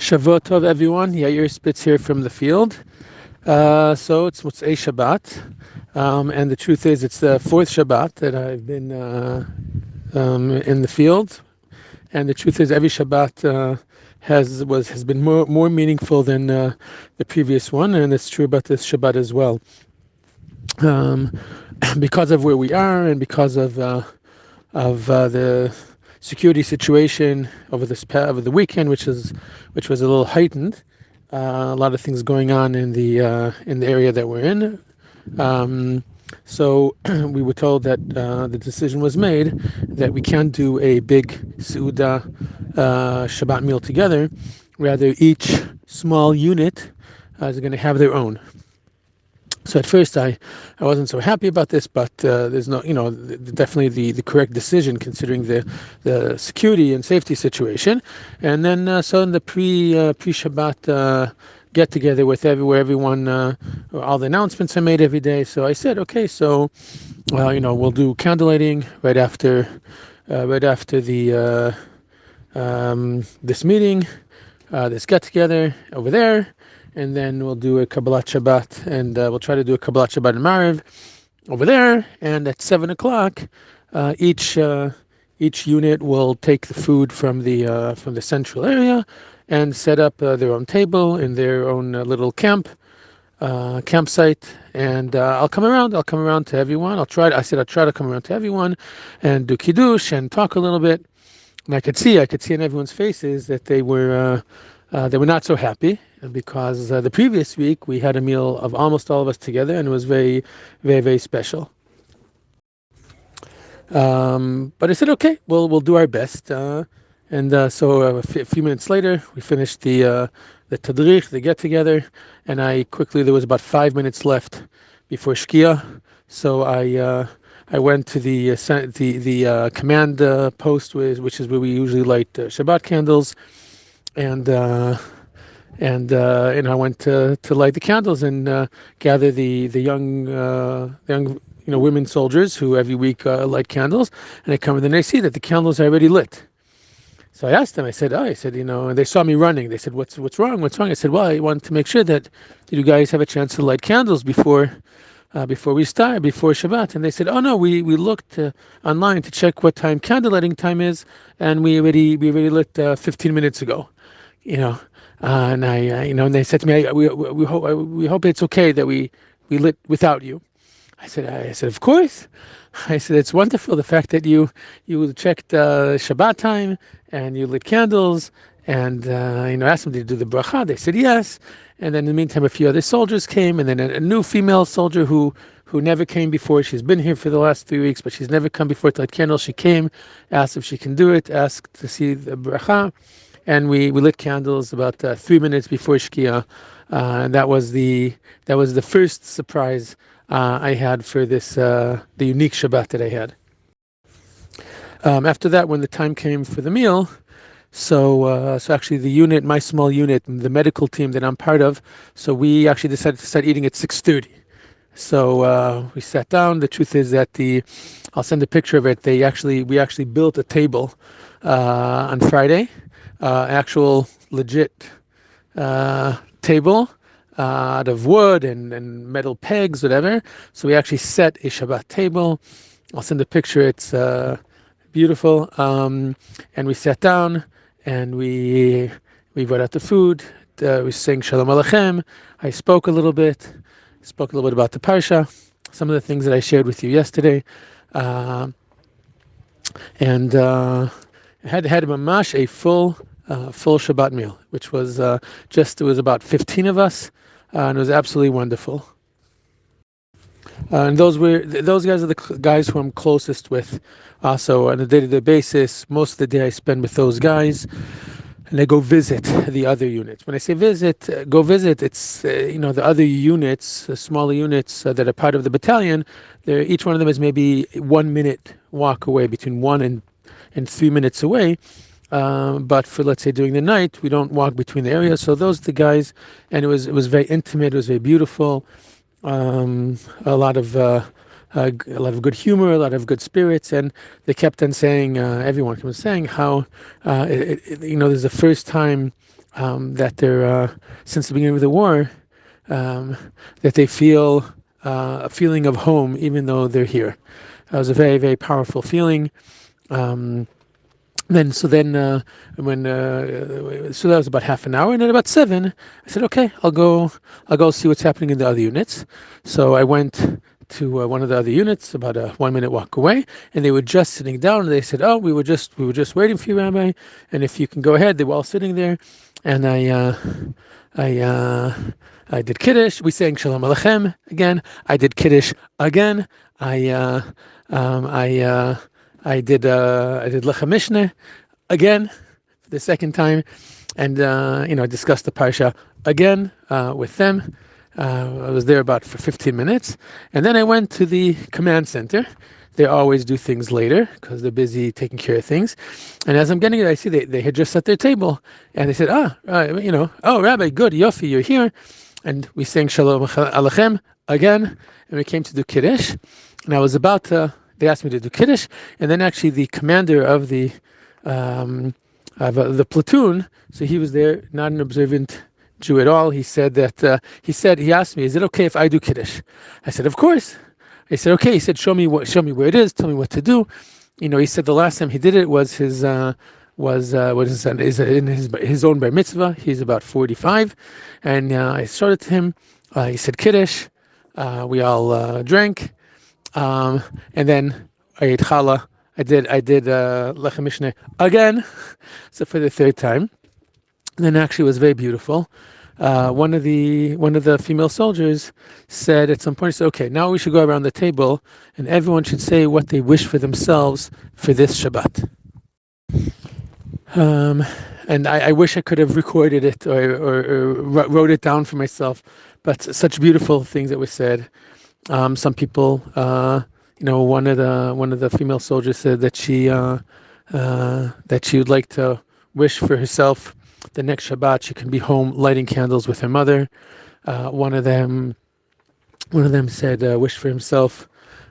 Shavuot Tov, everyone. Yair Spitz here from the field. So it's Motzei Shabbat, and the truth is, it's the fourth Shabbat that I've been in the field, and the truth is, every Shabbat has been more meaningful than the previous one, and it's true about this Shabbat as well. Because of where we are, and because of the security situation over the weekend, which was a little heightened. A lot of things going on in the area that we're in. So we were told that the decision was made that we can't do a big Seudah Shabbat meal together. Rather, each small unit is going to have their own. So at first I wasn't so happy about this, but there's no, definitely the correct decision considering the security and safety situation. And then so in the pre-Shabbat get together where everyone, all the announcements are made every day. So I said, okay, so we'll do candlelighting right after the this meeting, this get together over there. And then we'll do a Kabbalat Shabbat, and we'll try to do a Kabbalat Shabbat in Mariv over there. And at 7:00, each unit will take the food from the central area and set up their own table in their own little campsite. And I'll come around to everyone. I'll try to come around to everyone and do kiddush and talk a little bit. And I could see in everyone's faces that they were not so happy, because the previous week we had a meal of almost all of us together, and it was very, very, very special. But I said, okay, we'll do our best. So a few minutes later, we finished the tadrich, the get together, and there was about 5 minutes left before Shkia. So I went to the command post, which is where we usually light Shabbat candles. And I went to light the candles and gather the young women soldiers who every week light candles. And I come in and I see that the candles are already lit. So I asked them. I said, and they saw me running. They said, "What's wrong? What's wrong?" I said, "Well, I wanted to make sure that you guys have a chance to light candles before we start, before Shabbat." And they said, "Oh no, we looked online to check what time candle lighting time is, and we already lit 15 minutes ago." And and they said to me, we hope it's okay that we lit without you. I said, of course. I said, it's wonderful, the fact that you checked Shabbat time and you lit candles, and asked them to do the bracha. They said yes. And then in the meantime, a few other soldiers came, and then a new female soldier who never came before. She's been here for the last 3 weeks, but she's never come before to light candles. She came, asked if she can do it, asked to see the bracha. And we lit candles about 3 minutes before Shkia, and that was the first surprise I had for this the unique Shabbat that I had. After that, when the time came for the meal, so actually my small unit, the medical team that I'm part of, so we actually decided to start eating at 6:30. So we sat down. The truth is that I'll send a picture of it. We actually built a table on Friday. Actual legit table out of wood and metal pegs, whatever. So we actually set a Shabbat table. I'll send a picture. It's beautiful. And we sat down and we brought out the food. We sang Shalom Aleichem. I spoke a little bit about the Parsha, some of the things that I shared with you yesterday. And had mamash a full Shabbat meal, which was it was about 15 of us, and it was absolutely wonderful. And those guys are the guys who I'm closest with. Also, on a day-to-day basis, most of the day I spend with those guys, and I go visit the other units. When I say go visit, it's the other units, the smaller units that are part of the battalion. Each one of them is maybe 1 minute walk away, between 1 and 3 minutes away. But for, let's say, during the night, we don't walk between the areas. So those are the guys, and it was very intimate. It was very beautiful. A lot of good humor, a lot of good spirits, and they kept on saying, everyone was saying how, this is the first time that they're since the beginning of the war, um, that they feel a feeling of home even though they're here. It was a very, very powerful feeling. Um, then when so that was about half an hour, and then about 7, I said, okay, I'll go see what's happening in the other units. So I went to one of the other units about a 1 minute walk away, and they were just sitting down. And they said, oh, we were just waiting for you, Rabbi, and if you can go ahead. They were all sitting there, and I I did Kiddush. We sang Shalom Aleichem again. I did Kiddush again. I uh, um, I uh, I did Lechem Mishneh again for the second time, and I discussed the parsha again with them. I was there about for 15 minutes, and then I went to the command center. They always do things later because they're busy taking care of things. And as I'm getting it, I see they had just set their table, and they said, oh, Rabbi, good, Yofi, you're here. And we sang Shalom Aleichem again, and we came to do Kiddush. And I was about to, they asked me to do Kiddush, and then actually the commander of the platoon, so he was there, not an observant Jew at all. He said he asked me, is it okay if I do Kiddush? I said, of course. He said, okay. He said, show me where it is. Tell me what to do. He said the last time he did it was his in his own bar mitzvah. He's about 45, and I showed it to him. He said Kiddush. We all drank, and then I ate challah. I did lechem mishneh again, so for the third time. And then actually it was very beautiful. One of the female soldiers said at some point, okay, now we should go around the table and everyone should say what they wish for themselves for this Shabbat. And I wish I could have recorded it or wrote it down for myself, but such beautiful things that were said. Some people, one of the female soldiers said that she would like to wish for herself the next Shabbat she can be home lighting candles with her mother. One of them said wish for himself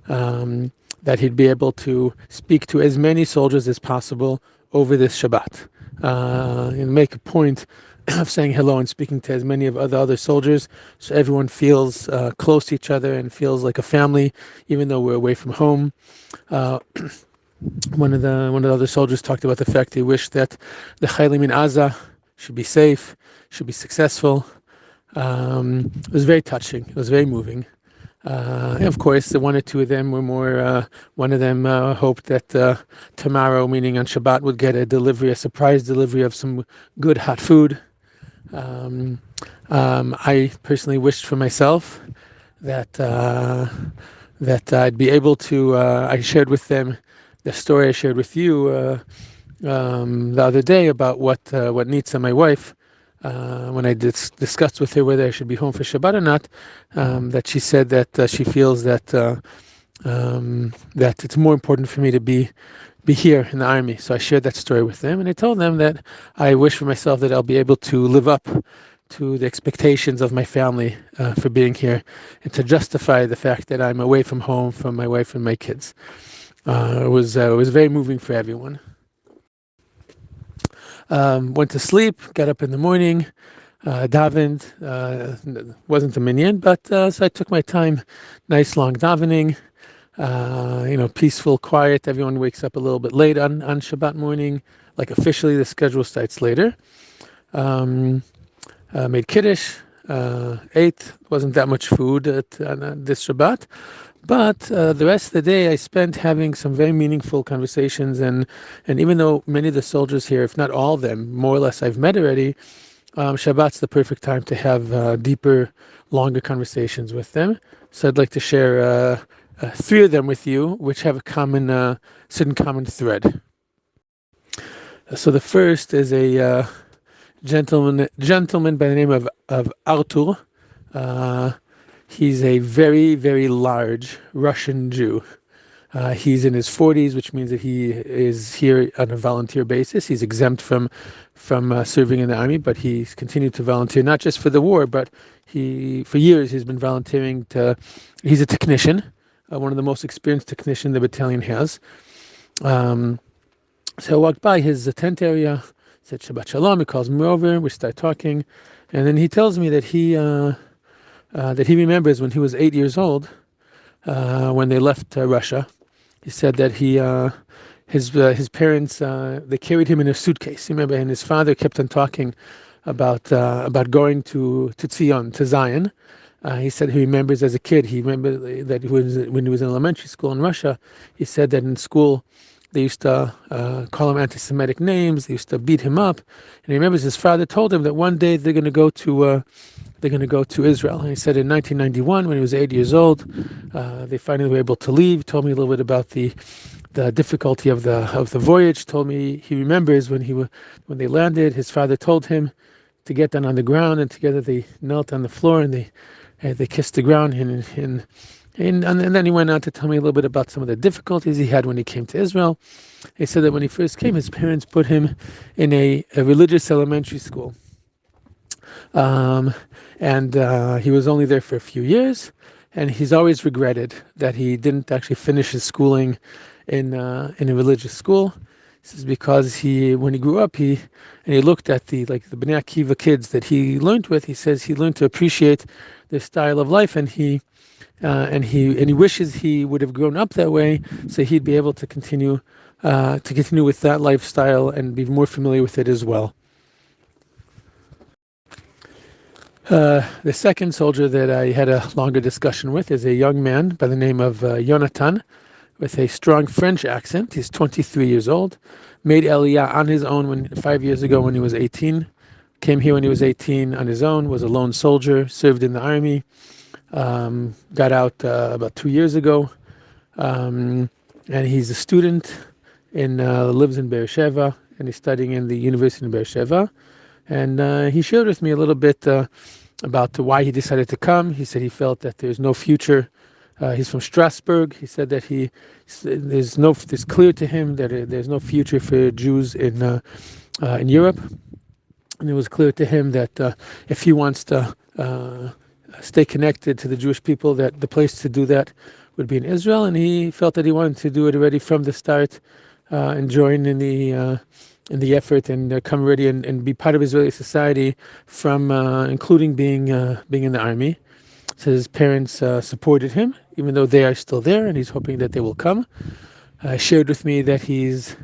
that he'd be able to speak to as many soldiers as possible over this Shabbat, and make a point of saying hello and speaking to as many of the other soldiers, so everyone feels close to each other and feels like a family, even though we're away from home. One of the other soldiers talked about the fact he wished that the Chaylim in Gaza should be safe, should be successful. It was very touching. It was very moving. And of course, one or two of them were more. One of them hoped that tomorrow, meaning on Shabbat, would get a surprise delivery of some good hot food. I personally wished for myself that I'd be able to. I shared with them the story I shared with you the other day about what Nitza, my wife, when I discussed with her whether I should be home for Shabbat or not, that she said that she feels that that it's more important for me to be here in the army. So I shared that story with them, and I told them that I wish for myself that I'll be able to live up to the expectations of my family for being here, and to justify the fact that I'm away from home from my wife and my kids. It was very moving for everyone. Went to sleep, got up in the morning, davened. Wasn't a minyan, but so I took my time, nice long davening. Peaceful, quiet. Everyone wakes up a little bit late on Shabbat morning. Like officially, the schedule starts later. Made kiddush, ate. Wasn't that much food on this Shabbat. But the rest of the day I spent having some very meaningful conversations, and even though many of the soldiers here, if not all of them, more or less I've met already, Shabbat's the perfect time to have deeper, longer conversations with them. So I'd like to share 3 of them with you, which have a certain common thread. So the first is a gentleman by the name of Artur. He's a very, very large Russian Jew. He's in his 40s, which means that he is here on a volunteer basis. He's exempt from serving in the army, but he's continued to volunteer, not just for the war, but for years he's been volunteering he's a technician, one of the most experienced technicians the battalion has. So I walked by his tent area, said Shabbat Shalom. He calls me over. We start talking, and then he tells me that he remembers when he was 8 years old, when they left Russia. He said that his parents, they carried him in a suitcase. You remember, and his father kept on talking about going to Zion, to Zion. He said he remembers as a kid. He remembered that when he was in elementary school in Russia. He said that in school they used to call him anti-Semitic names. They used to beat him up. And he remembers his father told him that one day they're going to go to Israel. And he said in 1991, when he was 8 years old, they finally were able to leave. Told me a little bit about the difficulty of the voyage. Told me he remembers when they landed, his father told him to get down on the ground, and together they knelt on the floor and they kissed the ground. And then he went on to tell me a little bit about some of the difficulties he had when he came to Israel. He said that when he first came, his parents put him in a religious elementary school. And he was only there for a few years, and he's always regretted that he didn't actually finish his schooling in a religious school. This is because when he grew up, he looked at the Bnei Akiva kids that he learned with. He says he learned to appreciate their style of life, and he wishes he would have grown up that way, so he'd be able to continue with that lifestyle and be more familiar with it as well. The second soldier that I had a longer discussion with is a young man by the name of Jonathan, with a strong French accent. He's 23 years old, made Aliyah on his own 5 years ago when he was 18, came here when he was 18 on his own, was a lone soldier, served in the army, got out about 2 years ago, and he's a student lives in Beersheba, and he's studying in the University in Beersheba. And he shared with me a little bit about why he decided to come. He said he felt that there's no future. He's from Strasbourg. He said that it's clear to him that there's no future for Jews in Europe. And it was clear to him that if he wants to stay connected to the Jewish people, that the place to do that would be in Israel. And he felt that he wanted to do it already from the start, and join in the effort, and come ready and be part of Israeli society, from including being in the army. So his parents supported him, even though they are still there, and he's hoping that they will come. Shared with me that he's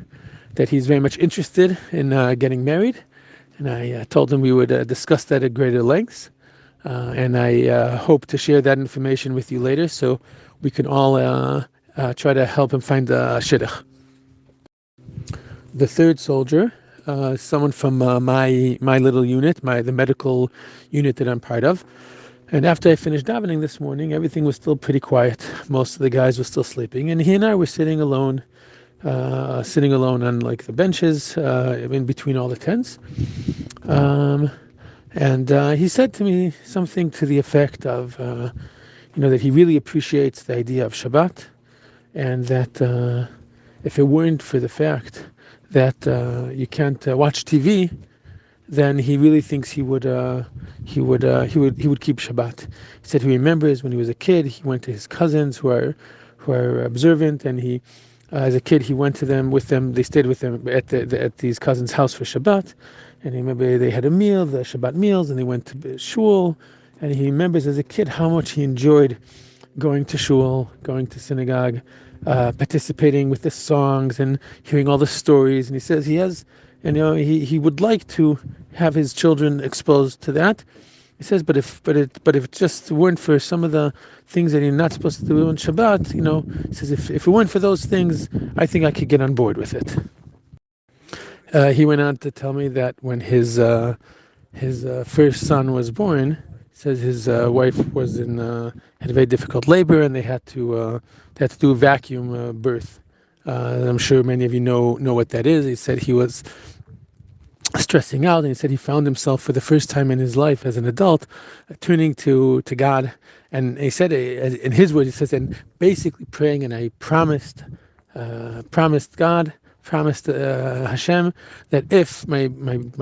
very much interested in getting married, and I told him we would discuss that at greater lengths. And I hope to share that information with you later, so we can all try to help him find a shidduch. The third soldier, someone from my little unit, the medical unit that I'm part of. And after I finished davening this morning, everything was still pretty quiet. Most of the guys were still sleeping, and he and I were sitting alone on the benches in between all the tents. And he said to me something to the effect of, that he really appreciates the idea of Shabbat, and that if it weren't for the fact that you can't watch TV, then he really thinks he would keep Shabbat. He said he remembers when he was a kid, he went to his cousins who are observant, and he, as a kid, he went to them with them. They stayed with them at these cousins' house for Shabbat, and he remember they had a meal, the Shabbat meals, and they went to shul. And he remembers as a kid how much he enjoyed going to shul, going to synagogue, participating with the songs and hearing all the stories. And he says he would like to have his children exposed to that. He says, but if it just weren't for some of the things that you're not supposed to do on Shabbat, he says if it weren't for those things, I think I could get on board with it. He went on to tell me that when his first son was born, he says his wife was had a very difficult labor, and they had to do a vacuum birth. I'm sure many of you know what that is. He said he was stressing out, and he said he found himself for the first time in his life as an adult turning to God. And he said, in his words, he says, and basically praying, and I promised God, promised Hashem, that if my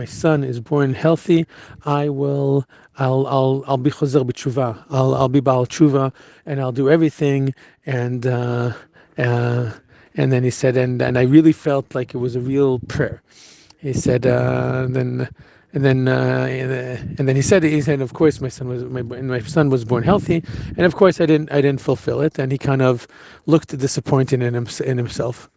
son is born healthy, I'll be chozer b'tshuva. I'll be ba'al tshuva, and I'll do everything. And then he said, and I really felt like it was a real prayer. He said, and then he said, of course, my son was born healthy, and of course, I didn't fulfill it. And he kind of looked disappointed in himself.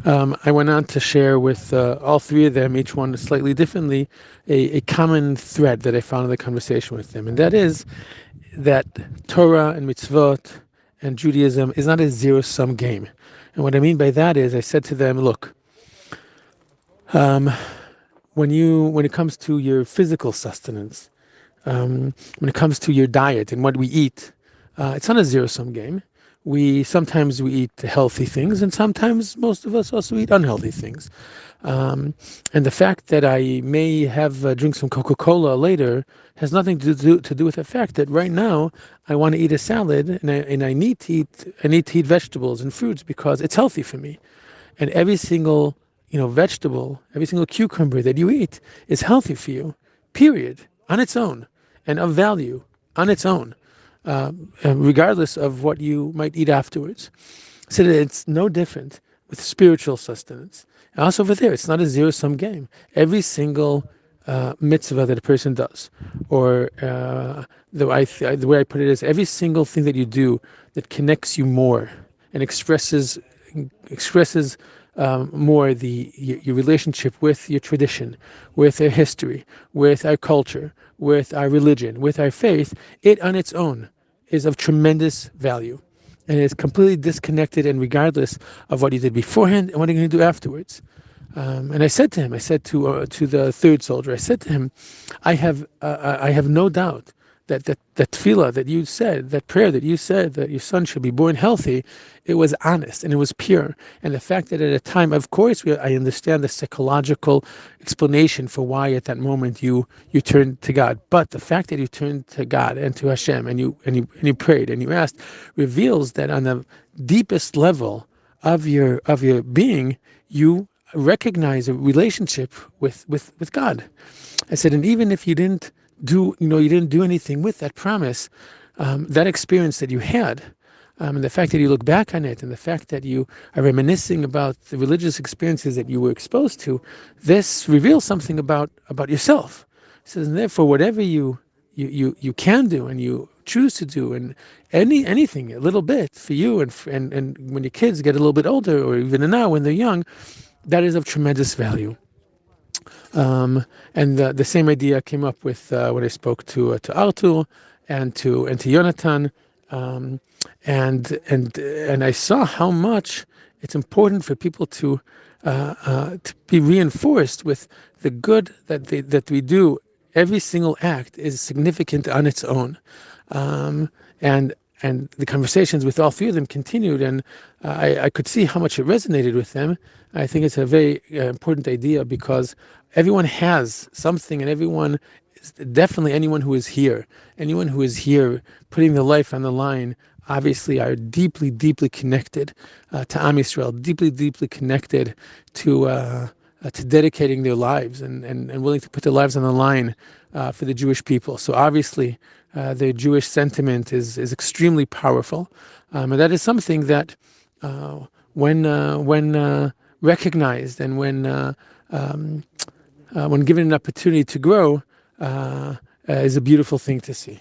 I went on to share with all three of them, each one slightly differently, a common thread that I found in the conversation with them, and that is that Torah and mitzvot and Judaism is not a zero-sum game. And what I mean by that is, I said to them, look, when it comes to your physical sustenance, when it comes to your diet and what we eat, it's not a zero-sum game. Sometimes we eat healthy things, and sometimes most of us also eat unhealthy things. And the fact that I may have drink some Coca-Cola later has nothing to do with the fact that right now I want to eat a salad, and I need to eat vegetables and fruits because it's healthy for me. And every single vegetable, every single cucumber that you eat is healthy for you, period, on its own, and of value on its own, regardless of what you might eat afterwards. So that it's no different with spiritual sustenance. And also over there, it's not a zero-sum game. Every single mitzvah that a person does, or the way I put it is, every single thing that you do that connects you more and expresses more your relationship with your tradition, with our history, with our culture, with our religion, with our faith, it on its own is of tremendous value. And it's completely disconnected and regardless of what you did beforehand and what you're going to do afterwards. And I said to the third soldier, I said to him, I have no doubt that tefillah that you said, that prayer that you said, that your son should be born healthy, it was honest and it was pure. And the fact that at a time, of course, I understand the psychological explanation for why at that moment you turned to God. But the fact that you turned to God and to Hashem and you prayed and you asked reveals that on the deepest level of your being, you recognize a relationship with God. I said, and even if you didn't do anything with that promise, that experience that you had, and the fact that you look back on it, and the fact that you are reminiscing about the religious experiences that you were exposed to, this reveals something about yourself. He says, and therefore, whatever you can do and you choose to do, and anything a little bit for you, and when your kids get a little bit older, or even now when they're young, that is of tremendous value. And the same idea came up with when I spoke to Artur and to Yonatan, and I saw how much it's important for people to be reinforced with the good that we do. Every single act is significant on its own, and the conversations with all three of them continued, and I could see how much it resonated with them. I think it's a very important idea because everyone has something, and everyone, definitely anyone who is here putting their life on the line, obviously are deeply, deeply connected to Am Yisrael, deeply, deeply connected to dedicating their lives and willing to put their lives on the line for the Jewish people. So obviously, the Jewish sentiment is extremely powerful, and that is something that when recognized and when given an opportunity to grow, is a beautiful thing to see.